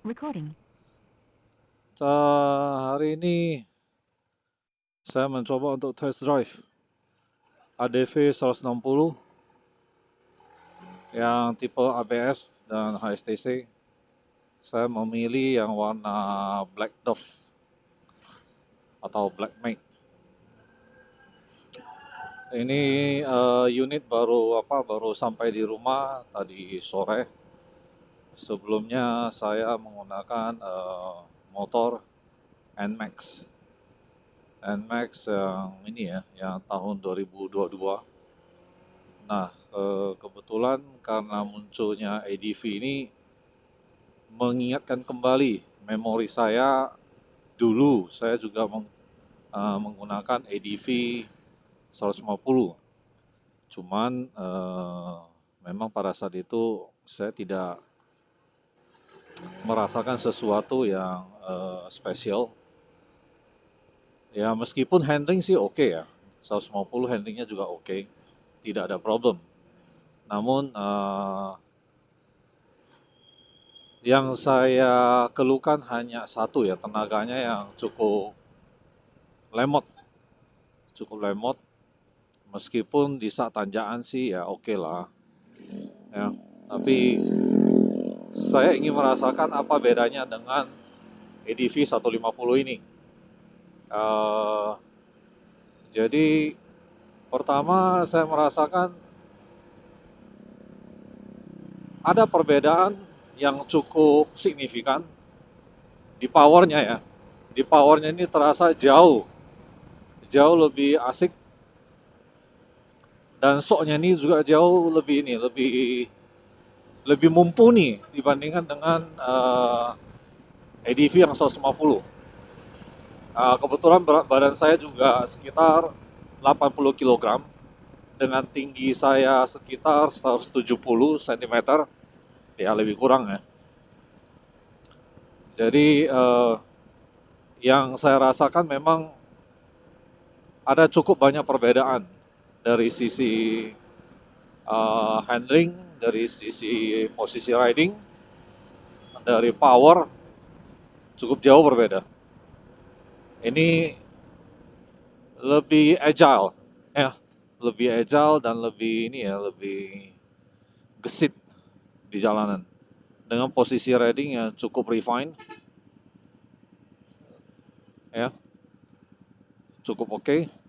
Recording. Hari ini saya mencoba untuk test drive ADV 160 yang tipe ABS dan HSTC. Saya memilih yang warna Black Dove atau Black Matte. Ini unit baru sampai di rumah tadi sore. Sebelumnya saya menggunakan motor NMAX. NMAX yang ini ya, yang tahun 2022. Nah, kebetulan karena munculnya ADV ini mengingatkan kembali memori saya dulu. Saya juga menggunakan ADV 150. Cuman memang pada saat itu saya tidak merasakan sesuatu yang spesial. Ya meskipun handling sih oke ya, 150 handlingnya juga oke, tidak ada problem. Namun yang saya keluhkan hanya satu ya, tenaganya yang lemot, cukup lemot. Meskipun di saat tanjakan sih ya oke lah, ya. Tapi saya ingin merasakan apa bedanya dengan ADV 150 ini. Eh, jadi pertama saya merasakan ada perbedaan yang cukup signifikan di powernya ya. Di powernya ini terasa jauh lebih asik, dan shocknya ini juga jauh lebih mumpuni dibandingkan dengan ADV yang 150. Kebetulan berat badan saya juga sekitar 80 kg dengan tinggi saya sekitar 170 cm, ya lebih kurang ya. Jadi yang saya rasakan memang ada cukup banyak perbedaan dari sisi handling, dari sisi posisi riding, dari power, cukup jauh berbeda. Ini lebih agile, ya, lebih agile dan lebih gesit di jalanan. Dengan posisi riding yang cukup refine, ya, cukup oke.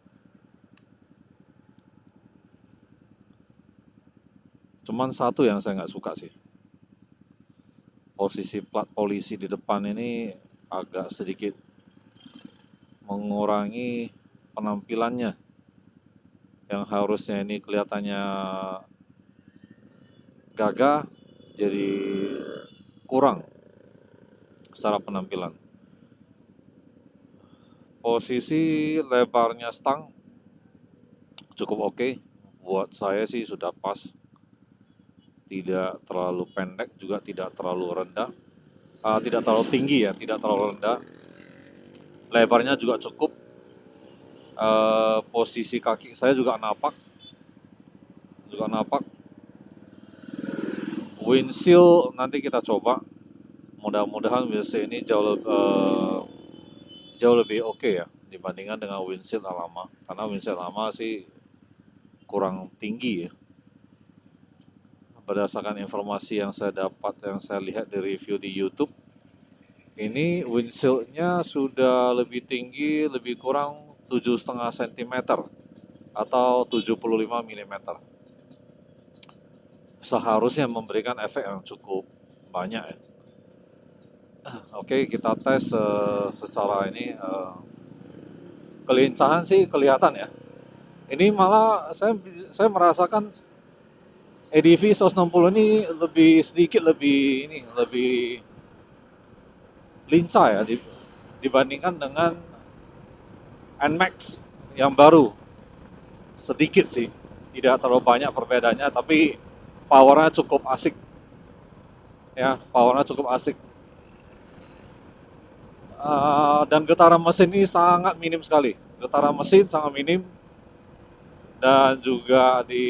Cuman satu yang saya nggak suka sih, posisi plat polisi di depan ini agak sedikit mengurangi penampilannya, yang harusnya ini kelihatannya gagah jadi kurang secara penampilan. Posisi lebarnya stang cukup oke. Buat saya sih sudah pas, tidak terlalu pendek juga tidak terlalu rendah, tidak terlalu tinggi ya, tidak terlalu rendah. Lebarnya juga cukup. Posisi kaki saya juga napak. Windshield nanti kita coba, mudah-mudahan windshield ini jauh lebih oke ya dibandingkan dengan windshield lama, karena windshield lama sih kurang tinggi ya. Berdasarkan informasi yang saya dapat, yang saya lihat di review di YouTube, ini windshieldnya sudah lebih tinggi, lebih kurang 7,5 cm atau 75 mm. Seharusnya memberikan efek yang cukup banyak ya. Oke, kita tes secara ini, kelincahan sih kelihatan ya. Ini malah saya merasakan ADV 160 ini lebih lincah ya dibandingkan dengan NMAX yang baru. Sedikit sih, tidak terlalu banyak perbedaannya, tapi powernya cukup asik ya, powernya cukup asik. Dan getaran mesin ini sangat minim sekali, getaran mesin sangat minim, dan juga di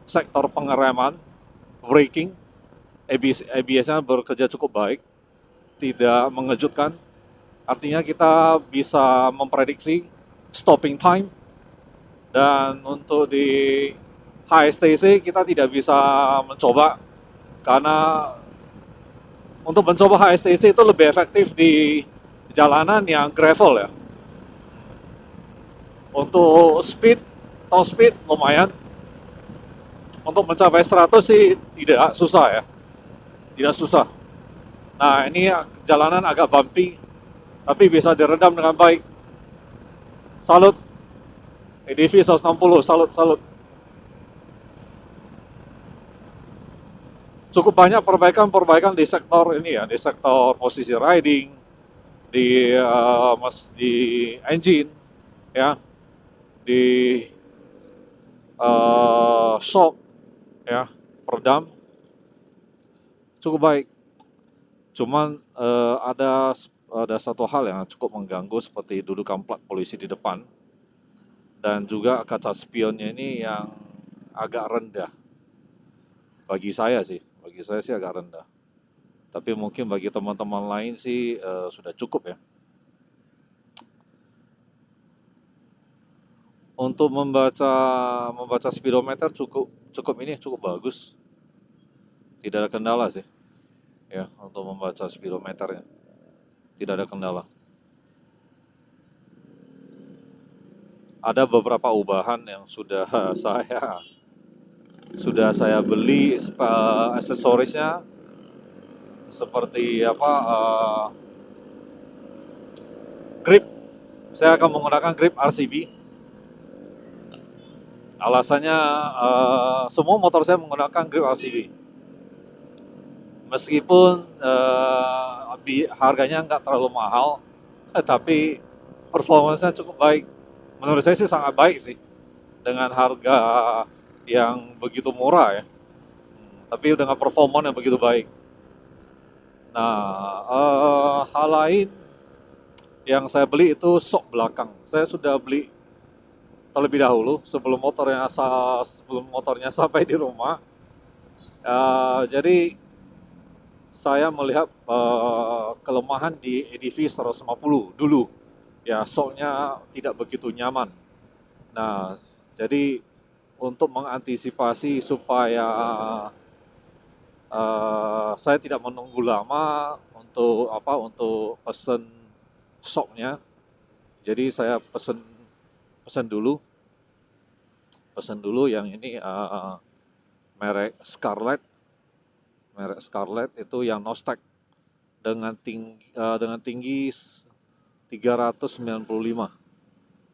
sektor pengereman, braking, ABS-nya bekerja cukup baik, tidak mengejutkan. Artinya kita bisa memprediksi stopping time, dan untuk di HSTC kita tidak bisa mencoba karena untuk mencoba HSTC itu lebih efektif di jalanan yang gravel ya. Untuk speed, top speed lumayan. Untuk mencapai 100 sih tidak susah ya, tidak susah. Nah ini jalanan agak bumpy, tapi bisa diredam dengan baik. Salut, EDV 160, salut, salut. Cukup banyak perbaikan-perbaikan di sektor ini ya, di sektor posisi riding, di engine, ya, di shock, ya, peredam, cukup baik. Cuman ada satu hal yang cukup mengganggu seperti dudukan plat polisi di depan dan juga kaca spionnya ini yang agak rendah. Bagi saya sih agak rendah. Tapi mungkin bagi teman-teman lain sih sudah cukup ya. Untuk membaca speedometer cukup bagus. Tidak ada kendala sih ya untuk membaca speedometernya. Tidak ada kendala. Ada beberapa ubahan yang sudah saya beli aksesorisnya seperti grip. Saya akan menggunakan grip RCB. Alasannya semua motor saya menggunakan grip RCB. Meskipun harganya nggak terlalu mahal, tapi performanya cukup baik. Menurut saya sih sangat baik sih dengan harga yang begitu murah ya. Tapi dengan performa yang begitu baik. Nah, hal lain yang saya beli itu sok belakang. Saya sudah beli terlebih dahulu sebelum motornya sampai di rumah. Jadi saya melihat kelemahan di EDV 150 dulu. Ya, soknya tidak begitu nyaman. Nah, jadi untuk mengantisipasi supaya saya tidak menunggu lama untuk pesen soknya, jadi saya pesen dulu yang ini merek Scarlett itu yang Nostek dengan tinggi 395,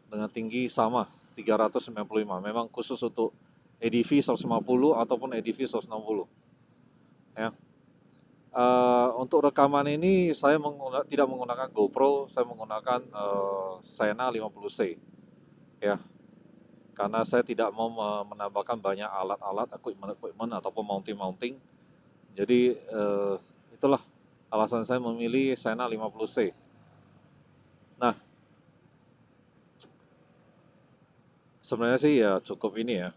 dengan tinggi sama 395. Memang khusus untuk EDV 150 ataupun EDV 160 ya. Untuk rekaman ini saya tidak menggunakan GoPro, saya menggunakan Sena 50C ya, karena saya tidak mau menambahkan banyak alat-alat, equipment ataupun mounting. Jadi itulah alasan saya memilih Sena 50C. Nah, sebenarnya sih ya cukup ini ya.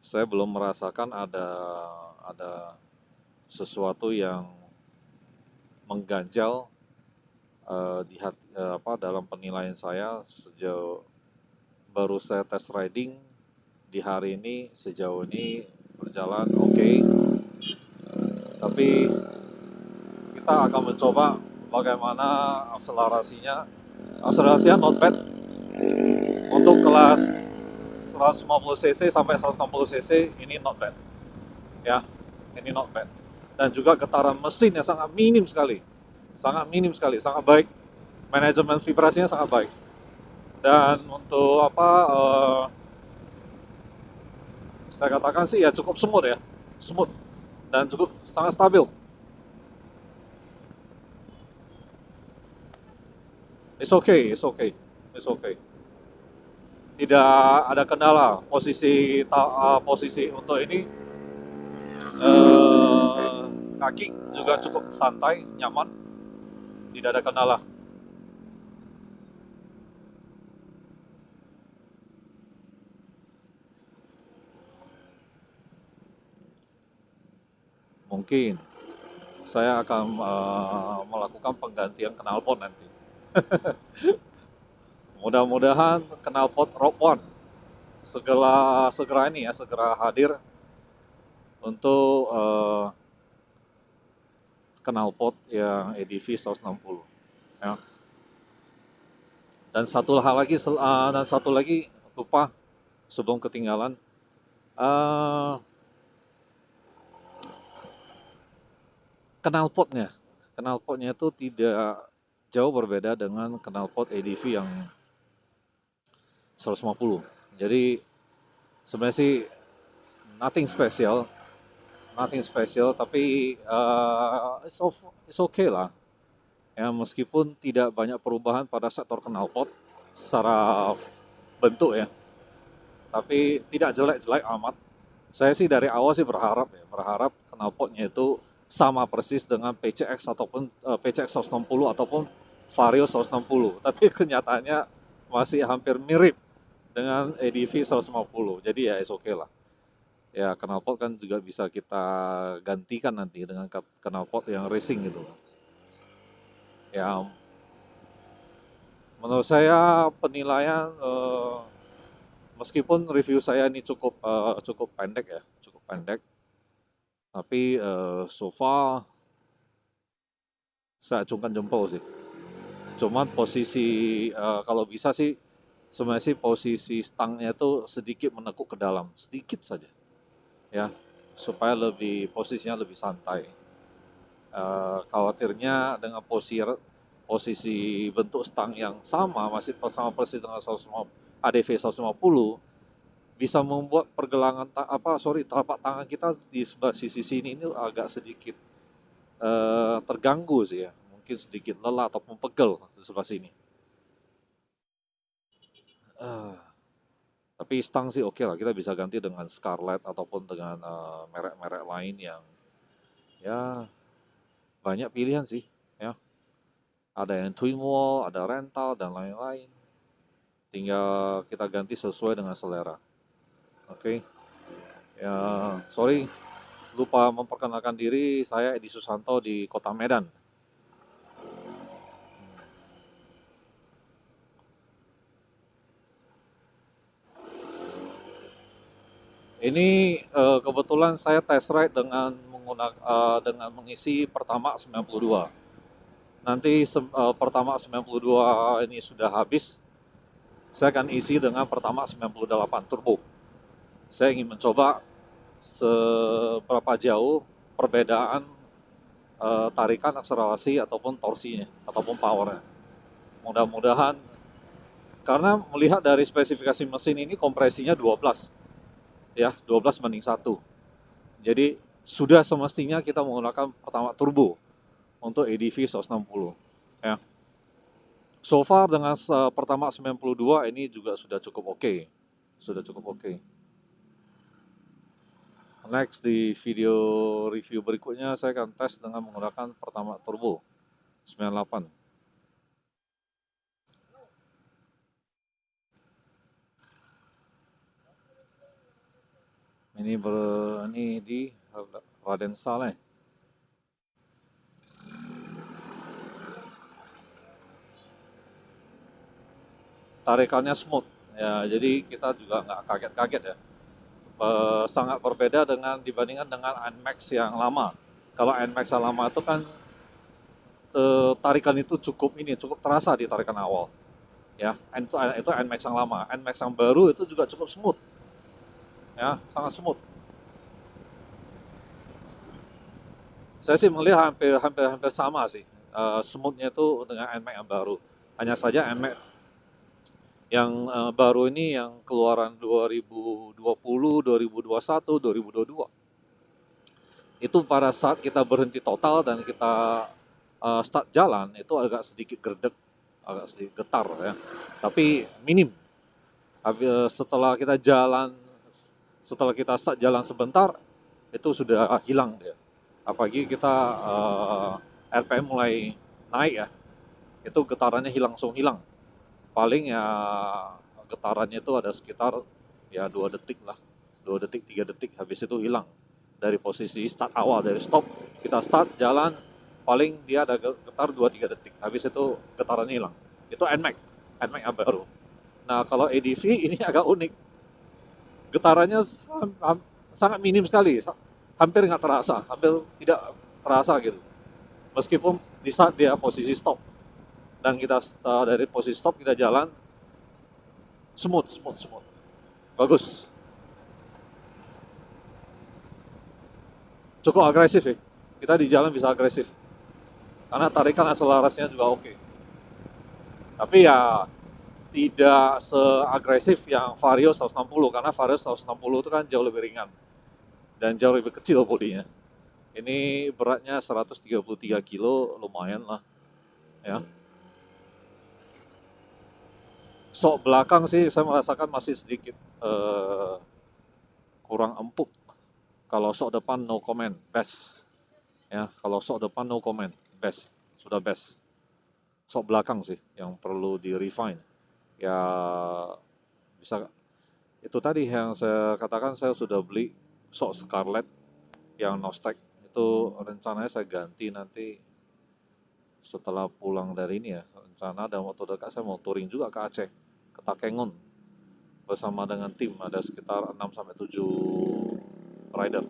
Saya belum merasakan ada sesuatu yang mengganjal dalam penilaian saya sejauh baru saya test riding di hari ini. Sejauh ini berjalan oke. Tapi kita akan mencoba bagaimana akselerasinya. Akselerasinya not bad untuk kelas 150 cc sampai 160 cc, ini not bad ya, ini not bad. Dan juga getaran mesin yang sangat minim sekali, sangat baik. Manajemen vibrasinya sangat baik. Dan untuk saya katakan sih ya cukup smooth dan cukup sangat stabil. It's okay. Tidak ada kendala. Posisi untuk ini kaki juga cukup santai, nyaman, tidak ada kendala. mungkin saya akan melakukan penggantian knalpot nanti. Mudah-mudahan knalpot Rogue One segera hadir untuk knalpot yang EDV 160 ya. Dan satu lagi lupa sebelum ketinggalan, uh, knalpotnya itu tidak jauh berbeda dengan knalpot EDV yang 150. Jadi sebenarnya sih nothing special, tapi it's okay lah. Ya, meskipun tidak banyak perubahan pada sektor knalpot secara bentuk ya, tapi tidak jelek-jelek amat. Saya sih dari awal sih berharap knalpotnya itu sama persis dengan PCX ataupun PCX 160 ataupun Vario 160. Tapi kenyataannya masih hampir mirip dengan EDV 150. Jadi ya it's okay lah. Ya, knalpot kan juga bisa kita gantikan nanti dengan knalpot yang racing gitu. Ya, menurut saya penilaian meskipun review saya ini cukup pendek, tapi so far saya acungkan jempol sih. Cuman posisi kalau bisa sih sebenarnya sih posisi stangnya itu sedikit menekuk ke dalam, sedikit saja, ya, supaya posisinya lebih santai. Khawatirnya dengan posisi bentuk stang yang sama, masih sama persis dengan ADV 150, bisa membuat telapak tangan kita di sebelah sisi sini ini agak sedikit terganggu sih ya, mungkin sedikit lelah ataupun pegel di sebelah sini. Tapi stang sih oke lah, kita bisa ganti dengan Scarlett ataupun dengan merek-merek lain yang ya banyak pilihan sih ya. Ada yang twin wall, ada rental dan lain-lain. Tinggal kita ganti sesuai dengan selera. Oke. Ya, sorry lupa memperkenalkan diri, saya Edi Susanto di Kota Medan. Ini kebetulan saya test ride dengan dengan mengisi Pertamax 92. Nanti Pertamax 92 ini sudah habis, saya akan isi dengan Pertamax 98 Turbo. Saya ingin mencoba seberapa jauh perbedaan tarikan, akselerasi ataupun torsinya ataupun powernya. Mudah-mudahan, karena melihat dari spesifikasi mesin ini kompresinya 12 ya, 12:1. Jadi sudah semestinya kita menggunakan Pertamax turbo untuk EDV 160 ya. So far dengan Pertamax 92 ini juga sudah cukup oke. Next di video review berikutnya saya akan tes dengan menggunakan Pertamax turbo 98. Ini di Raden Saleh. Tarikannya smooth ya, jadi kita juga nggak kaget-kaget ya. Sangat berbeda dibandingkan dengan NMAX yang lama. Kalau NMAX yang lama itu kan tarikan itu cukup terasa di tarikan awal ya. Itu NMAX yang lama. NMAX yang baru itu juga cukup smooth ya, sangat smooth. Saya sih melihat hampir sama sih smoothnya itu dengan NMAX yang baru. Hanya saja NMAX yang baru ini yang keluaran 2020, 2021, 2022 itu pada saat kita berhenti total dan kita start jalan itu agak sedikit gerdek, agak sedikit getar ya, tapi minim. Setelah kita start jalan sebentar itu sudah hilang dia. Apalagi kita RPM mulai naik ya, itu getarannya langsung hilang. Paling ya getarannya itu ada sekitar ya 2 detik lah, 2 detik 3 detik, habis itu hilang dari posisi start awal, dari stop kita start jalan, paling dia ada getar 2-3 detik, habis itu getaran hilang. Itu NMAX, NMAX yang baru. Nah kalau ADV ini agak unik, getarannya sangat minim sekali, hampir nggak terasa, hampir tidak terasa gitu. Meskipun di saat dia posisi stop dan kita dari posisi stop kita jalan smooth, smooth, smooth, bagus, cukup agresif ya. Kita di jalan bisa agresif karena tarikan akselerasinya juga oke. Tapi ya tidak seagresif yang Vario 160 karena Vario 160 itu kan jauh lebih ringan dan jauh lebih kecil bodinya. Ini beratnya 133 kilo, lumayan lah ya. Sok belakang sih saya merasakan masih sedikit kurang empuk. Kalau sok depan no comment, best. Ya, kalau sok depan no comment, best. Sudah best. Sok belakang sih yang perlu di refine. Ya bisa itu tadi yang saya katakan, saya sudah beli sok Scarlett yang no stack. Itu rencananya saya ganti nanti setelah pulang dari ini ya. Rencana dalam waktu dekat saya mau touring juga ke Aceh, ke Takengon bersama dengan tim, ada sekitar 6 sampai 7 rider.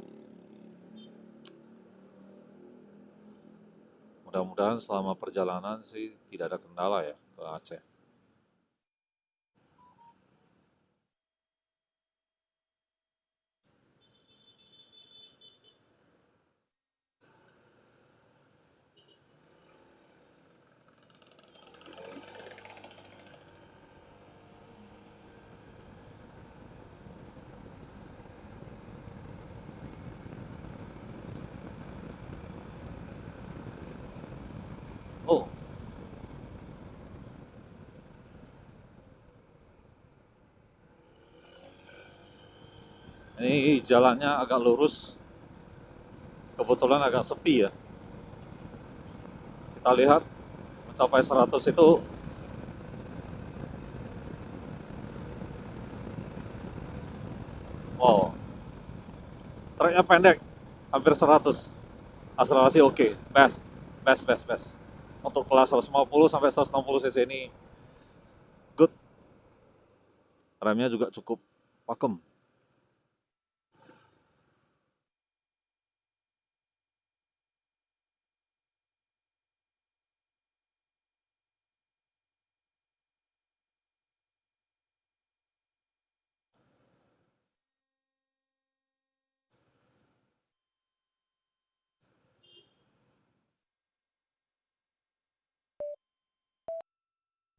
Mudah-mudahan selama perjalanan sih tidak ada kendala ya ke Aceh. Oh, ini jalannya agak lurus, kebetulan agak sepi ya. Kita lihat mencapai 100 itu, wow, treknya pendek, hampir 100. Akselerasi oke, best, best, best, best. Untuk kelas 150 sampai 160 cc ini good. Remnya juga cukup pakem.